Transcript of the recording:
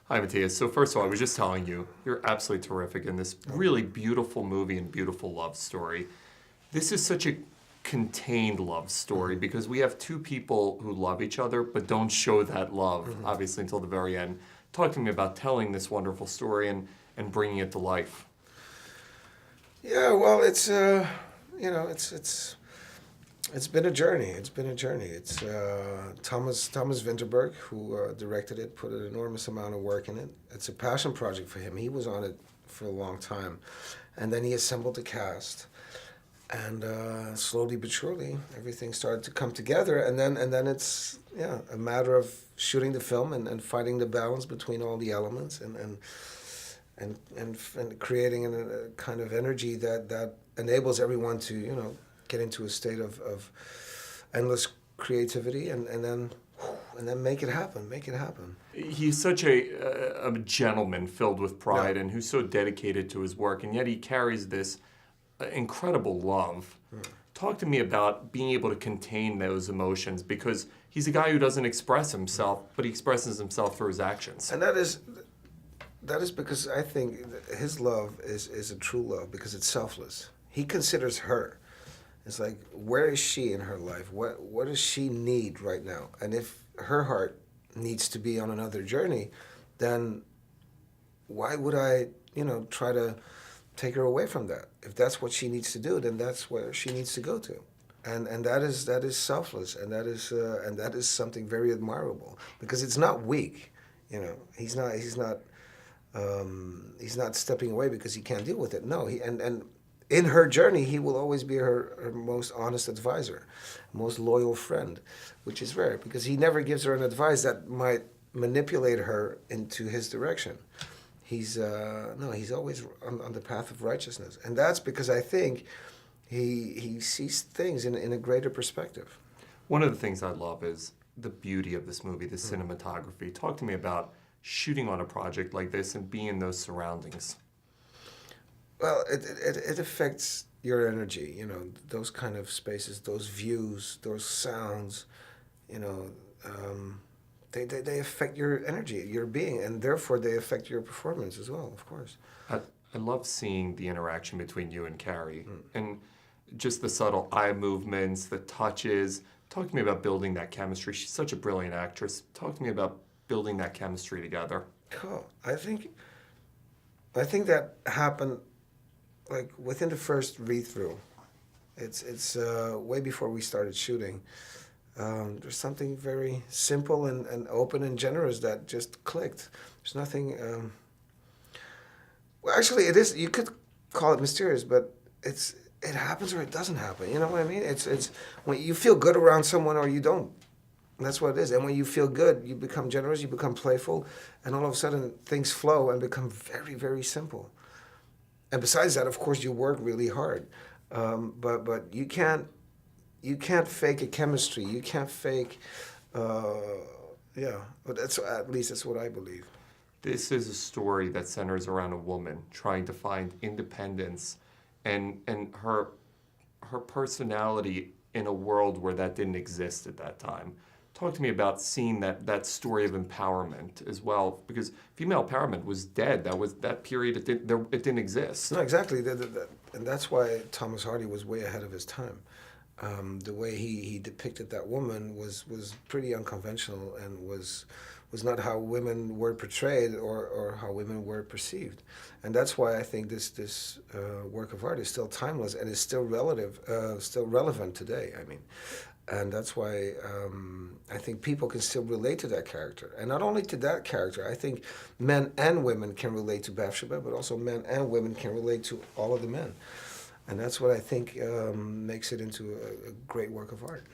Hi, Matthias. So first of all, I was just telling you, you're absolutely terrific in this really beautiful movie and beautiful love story. This is such a contained love story because we have two people who love each other but don't show that love, obviously, until the very end. Talk to me about telling this wonderful story and bringing it to life. Yeah, well, it's been a journey. It's been a journey. It's Thomas Vinterberg who directed it, put an enormous amount of work in it. It's a passion project for him. He was on it for a long time, and then he assembled the cast, and slowly but surely everything started to come together. And then it's a matter of shooting the film and finding the balance between all the elements and creating a kind of energy that enables everyone to get into a state of endless creativity and then make it happen. He's such a gentleman filled with pride and who's so dedicated to his work, and yet he carries this incredible love. Talk to me about being able to contain those emotions, because he's a guy who doesn't express himself, but he expresses himself through his actions. And that is because I think that his love is a true love because it's selfless. He considers her. It's like, where is she in her life? What does she need right now? And if her heart needs to be on another journey, then why would I, try to take her away from that? If that's what she needs to do, then that's where she needs to go to. And that is selfless, and that is something very admirable because it's not weak. He's not stepping away because he can't deal with it. No, and in her journey, he will always be her most honest advisor, most loyal friend, which is rare because he never gives her an advice that might manipulate her into his direction. He's always on the path of righteousness, and that's because I think he sees things in a greater perspective. One of the things I love is the beauty of this movie, the cinematography. Talk to me about shooting on a project like this and being in those surroundings. Well, it affects your energy, those kind of spaces, those views, those sounds, they affect your energy, your being, and therefore they affect your performance as well, of course. I love seeing the interaction between you and Carey, and just the subtle eye movements, the touches. Talk to me about building that chemistry. She's such a brilliant actress. Talk to me about building that chemistry together. Cool. I think that happened like within the first read-through. It's way before we started shooting. There's something very simple and open and generous that just clicked. There's nothing. Well, actually, it is. You could call it mysterious, but it happens or it doesn't happen. You know what I mean? It's when you feel good around someone or you don't. That's what it is. And when you feel good, you become generous, you become playful, and all of a sudden things flow and become very, very simple. And besides that, of course, you work really hard. But you can't fake a chemistry. You can't fake, But at least that's what I believe. This is a story that centers around a woman trying to find independence and her personality in a world where that didn't exist at that time. Talk to me about seeing that story of empowerment as well, because female empowerment was dead. That period. It didn't exist. No, exactly, and that's why Thomas Hardy was way ahead of his time. The way he depicted that woman was pretty unconventional and was not how women were portrayed or how women were perceived. And that's why I think this work of art is still timeless and is still relevant today. I mean. And that's why I think people can still relate to that character. And not only to that character, I think men and women can relate to Bathsheba, but also men and women can relate to all of the men. And that's what I think makes it into a great work of art.